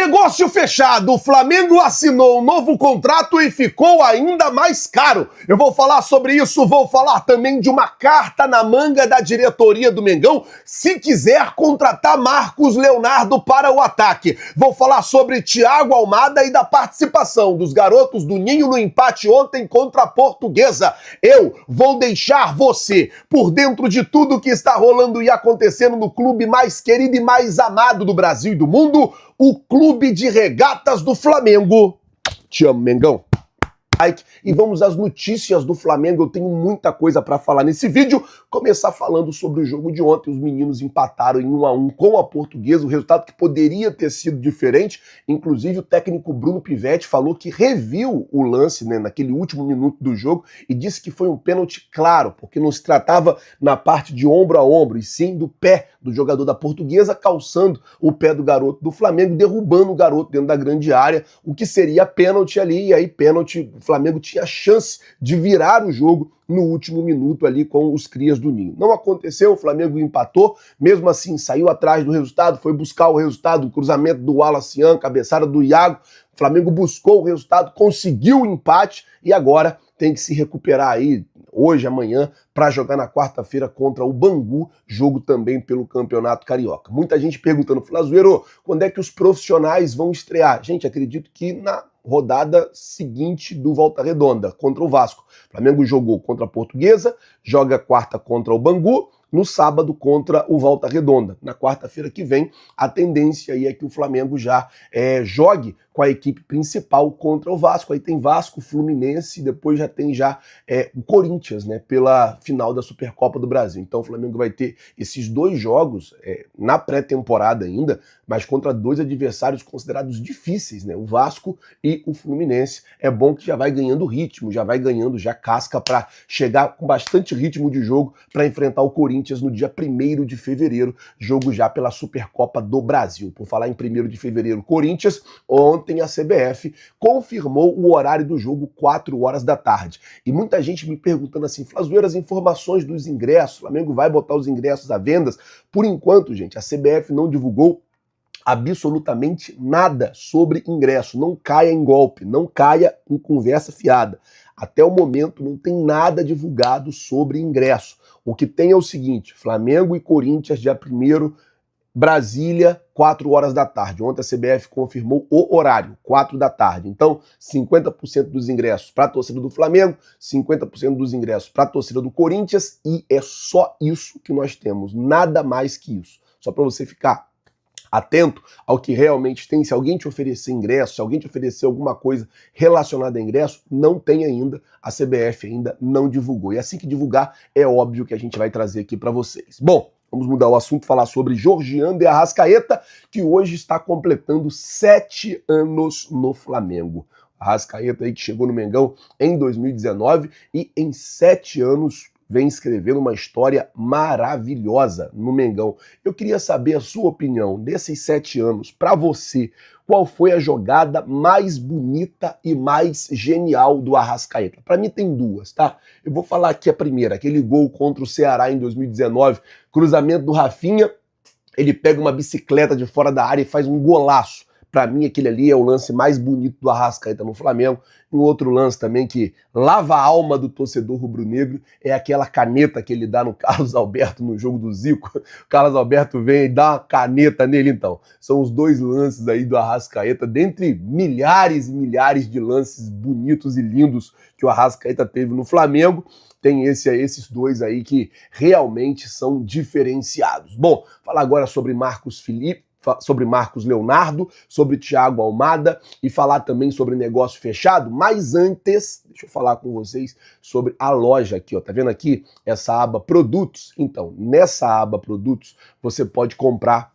Negócio fechado, o Flamengo assinou um novo contrato e ficou ainda mais caro. Eu vou falar sobre isso, vou falar também de uma carta na manga da diretoria do Mengão, se quiser contratar Marcos Leonardo para o ataque. Vou falar sobre Thiago Almada e da participação dos garotos do Ninho no empate ontem contra a Portuguesa. Eu vou deixar você por dentro de tudo que está rolando e acontecendo no clube mais querido e mais amado do Brasil e do mundo, o Clube de Regatas do Flamengo. Te amo, Mengão. E vamos às notícias do Flamengo. Eu tenho muita coisa para falar nesse vídeo. Começar falando sobre o jogo de ontem. Os meninos empataram em 1-1 com a Portuguesa, o resultado que poderia ter sido diferente. Inclusive o técnico Bruno Pivetti falou que reviu o lance, né, naquele último minuto do jogo e disse que foi um pênalti claro, porque não se tratava na parte de ombro a ombro, e sim do pé do jogador da Portuguesa calçando o pé do garoto do Flamengo, derrubando o garoto dentro da grande área, o que seria pênalti ali. E aí pênalti, o Flamengo tinha chance de virar o jogo no último minuto ali com os crias do Ninho. Não aconteceu, o Flamengo empatou, mesmo assim saiu atrás do resultado, foi buscar o resultado, o cruzamento do Wallace, cabeçada do Iago, o Flamengo buscou o resultado, conseguiu o empate e agora tem que se recuperar aí hoje, amanhã, para jogar na quarta-feira contra o Bangu, jogo também pelo Campeonato Carioca. Muita gente perguntando, Flazueiro, quando é que os profissionais vão estrear? Gente, acredito que na rodada seguinte do Volta Redonda, contra o Vasco. O Flamengo jogou contra a Portuguesa, joga quarta contra o Bangu, no sábado contra o Volta Redonda. Na quarta-feira que vem, a tendência aí é que o Flamengo já jogue com a equipe principal contra o Vasco. Aí tem Vasco, Fluminense, depois já tem o Corinthians, né, pela final da Supercopa do Brasil. Então o Flamengo vai ter esses dois jogos na pré-temporada ainda, mas contra dois adversários considerados difíceis, né, o Vasco e o Fluminense. É bom que já vai ganhando ritmo, já vai ganhando já casca para chegar com bastante ritmo de jogo para enfrentar o Corinthians no dia 1º de fevereiro, jogo já pela Supercopa do Brasil. Por falar em 1º de fevereiro, Corinthians, ontem a CBF confirmou o horário do jogo, 4 horas da tarde. E muita gente me perguntando assim, Flazueiro, as informações dos ingressos, o Flamengo vai botar os ingressos à venda? Por enquanto, gente, a CBF não divulgou absolutamente nada sobre ingresso. Não caia em golpe, não caia em conversa fiada. Até o momento não tem nada divulgado sobre ingresso. O que tem é o seguinte, Flamengo e Corinthians, dia 1º, Brasília, 4 horas da tarde. Ontem a CBF confirmou o horário, 4 da tarde. Então, 50% dos ingressos para a torcida do Flamengo, 50% dos ingressos para a torcida do Corinthians, e é só isso que nós temos, nada mais que isso. Só para você ficar atento ao que realmente tem. Se alguém te oferecer ingresso, se alguém te oferecer alguma coisa relacionada a ingresso, não tem ainda, a CBF ainda não divulgou. E assim que divulgar, é óbvio que a gente vai trazer aqui para vocês. Bom, vamos mudar o assunto, falar sobre Georgian de Arrascaeta, que hoje está completando 7 anos no Flamengo. Arrascaeta aí que chegou no Mengão em 2019 e em 7 anos vem escrevendo uma história maravilhosa no Mengão. Eu queria saber a sua opinião desses 7 anos. Para você, qual foi a jogada mais bonita e mais genial do Arrascaeta? Para mim tem duas, tá? Eu vou falar aqui a primeira, aquele gol contra o Ceará em 2019, cruzamento do Rafinha, ele pega uma bicicleta de fora da área e faz um golaço. Para mim, aquele ali é o lance mais bonito do Arrascaeta no Flamengo. Um outro lance também que lava a alma do torcedor rubro-negro é aquela caneta que ele dá no Carlos Alberto no jogo do Zico. O Carlos Alberto vem e dá uma caneta nele, então. São os dois lances aí do Arrascaeta, dentre milhares e milhares de lances bonitos e lindos que o Arrascaeta teve no Flamengo. Tem esses dois aí que realmente são diferenciados. Bom, falar agora sobre Marcos Leonardo, sobre Thiago Almada e falar também sobre negócio fechado, mas antes, deixa eu falar com vocês sobre a loja aqui, ó, tá vendo aqui essa aba Produtos? Então, nessa aba Produtos, você pode comprar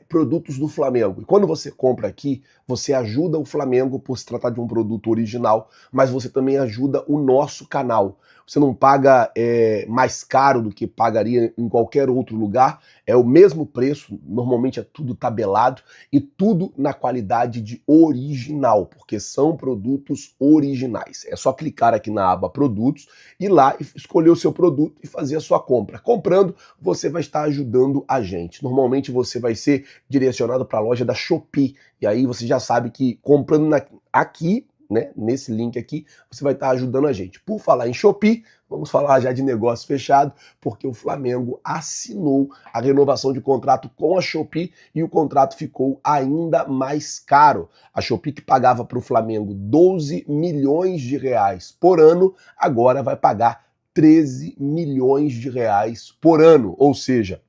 produtos do Flamengo. E quando você compra aqui, você ajuda o Flamengo por se tratar de um produto original, mas você também ajuda o nosso canal. você não paga mais caro do que pagaria em qualquer outro lugar, é o mesmo preço, normalmente é tudo tabelado e tudo na qualidade de original, porque são produtos originais. É só clicar aqui na aba produtos, ir lá e escolher o seu produto e fazer a sua compra. Comprando, você vai estar ajudando a gente. Normalmente você vai ser direcionado para a loja da Shopee, e aí você já sabe que comprando aqui, né, nesse link aqui, você vai estar ajudando a gente. Por falar em Shopee, vamos falar já de negócio fechado, porque o Flamengo assinou a renovação de contrato com a Shopee e o contrato ficou ainda mais caro. A Shopee, que pagava para o Flamengo 12 milhões de reais por ano, agora vai pagar 13 milhões de reais por ano, ou seja,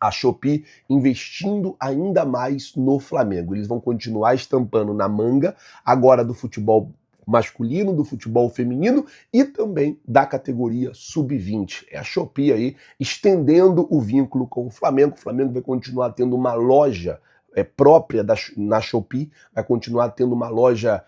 a Shopee investindo ainda mais no Flamengo. Eles vão continuar estampando na manga, agora do futebol masculino, do futebol feminino e também da categoria sub-20. É a Shopee aí estendendo o vínculo com o Flamengo. O Flamengo vai continuar tendo uma loja própria na Shopee, vai continuar tendo uma loja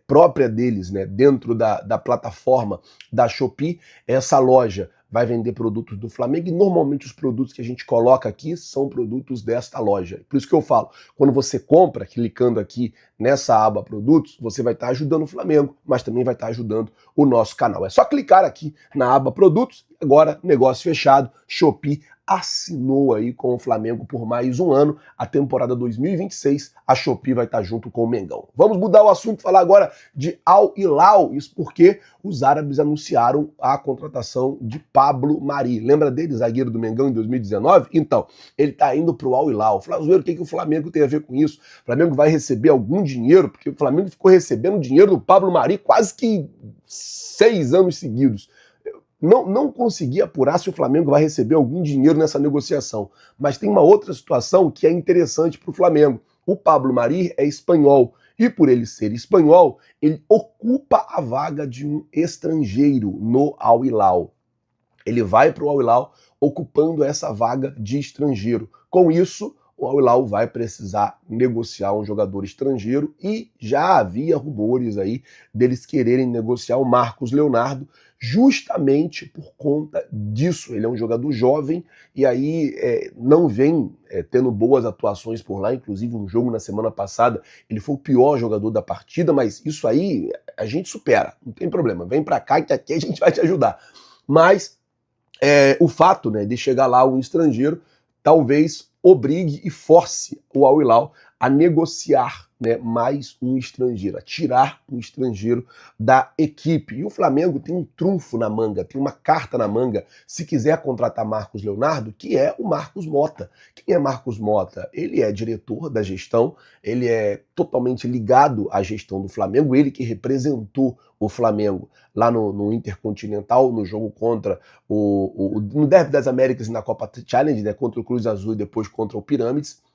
própria deles, né, dentro da plataforma da Shopee. Essa loja vai vender produtos do Flamengo e normalmente os produtos que a gente coloca aqui são produtos desta loja. Por isso que eu falo, quando você compra, clicando aqui nessa aba produtos, você vai estar ajudando o Flamengo, mas também vai estar ajudando o nosso canal. É só clicar aqui na aba produtos, agora negócio fechado, Shopee assinou aí com o Flamengo por mais um ano. A temporada 2026, a Shopee vai estar junto com o Mengão. Vamos mudar o assunto, falar agora de Al Hilal, isso porque os árabes anunciaram a contratação de Pablo Mari. Lembra dele, zagueiro do Mengão em 2019? Então, ele está indo para o Al Hilal. Flazoeiro, o que o Flamengo tem a ver com isso? O Flamengo vai receber algum dinheiro, porque o Flamengo ficou recebendo dinheiro do Pablo Mari quase que 6 anos seguidos. Não consegui apurar se o Flamengo vai receber algum dinheiro nessa negociação. Mas tem uma outra situação que é interessante para o Flamengo. O Pablo Mari é espanhol. E por ele ser espanhol, ele ocupa a vaga de um estrangeiro no Al Hilal. Ele vai para o Al Hilal ocupando essa vaga de estrangeiro. Com isso, o Al Hilal vai precisar negociar um jogador estrangeiro e já havia rumores aí deles quererem negociar o Marcos Leonardo justamente por conta disso. Ele é um jogador jovem e aí não vem tendo boas atuações por lá, inclusive um jogo na semana passada, ele foi o pior jogador da partida, mas isso aí a gente supera, não tem problema, vem pra cá que aqui a gente vai te ajudar. Mas o fato, né, de chegar lá um estrangeiro talvez obrigue e force o Al Hilal a negociar, né, mais um estrangeiro, a tirar um estrangeiro da equipe. E o Flamengo tem um trunfo na manga, tem uma carta na manga, se quiser contratar Marcos Leonardo, que é o Marcos Mota. Quem é Marcos Mota? Ele é diretor da gestão, ele é totalmente ligado à gestão do Flamengo, ele que representou o Flamengo lá no Intercontinental, no jogo contra no Derby das Américas e na Copa Challenge, né, contra o Cruz Azul e depois contra o Pirâmides.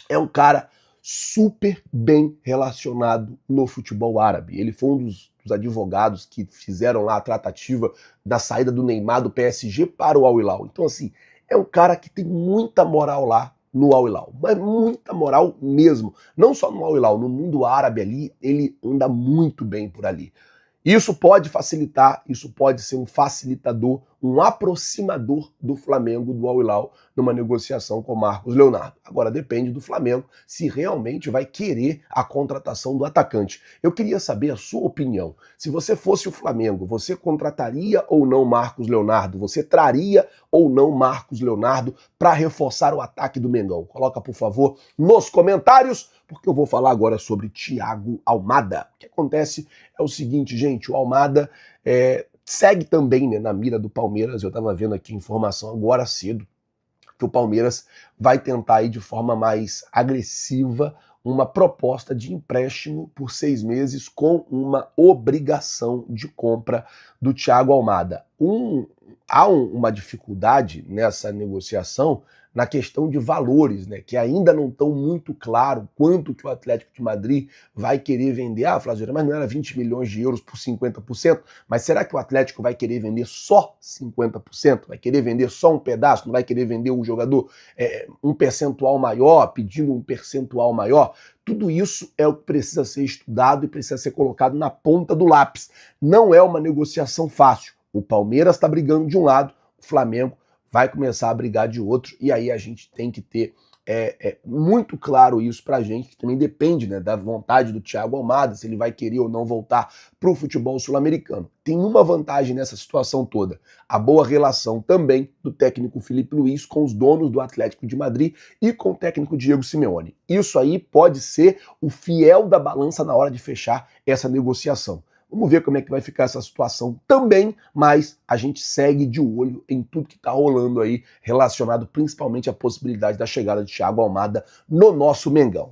É um cara super bem relacionado no futebol árabe. Ele foi um dos advogados que fizeram lá a tratativa da saída do Neymar do PSG para o Al Hilal. Então, assim, é um cara que tem muita moral lá no Al Hilal, mas muita moral mesmo. Não só no Al Hilal, no mundo árabe ali, ele anda muito bem por ali. Isso pode facilitar, isso pode ser um facilitador, um aproximador do Flamengo, do Al Hilal, numa negociação com o Marcos Leonardo. Agora depende do Flamengo se realmente vai querer a contratação do atacante. Eu queria saber a sua opinião. Se você fosse o Flamengo, você contrataria ou não Marcos Leonardo? Você traria ou não Marcos Leonardo para reforçar o ataque do Mengão? Coloca, por favor, nos comentários, porque eu vou falar agora sobre Thiago Almada. O que acontece é o seguinte, gente, o Almada segue também, né, na mira do Palmeiras. Eu estava vendo aqui a informação agora cedo que o Palmeiras vai tentar ir de forma mais agressiva uma proposta de empréstimo por 6 meses com uma obrigação de compra do Thiago Almada. Há uma dificuldade nessa negociação na questão de valores, né, que ainda não estão muito claro quanto que o Atlético de Madrid vai querer vender. Ah, Flávio, mas não era 20 milhões de euros por 50%? Mas será que o Atlético vai querer vender só 50%? Vai querer vender só um pedaço? Não vai querer vender o jogador um percentual maior, pedindo um percentual maior? Tudo isso é o que precisa ser estudado e precisa ser colocado na ponta do lápis. Não é uma negociação fácil. O Palmeiras está brigando de um lado, o Flamengo vai começar a brigar de outro, e aí a gente tem que ter muito claro isso pra gente, que também depende, né, da vontade do Thiago Almada, se ele vai querer ou não voltar pro futebol sul-americano. Tem uma vantagem nessa situação toda, a boa relação também do técnico Felipe Luiz com os donos do Atlético de Madrid e com o técnico Diego Simeone. Isso aí pode ser o fiel da balança na hora de fechar essa negociação. Vamos ver como é que vai ficar essa situação também, mas a gente segue de olho em tudo que está rolando aí, relacionado principalmente à possibilidade da chegada de Thiago Almada no nosso Mengão.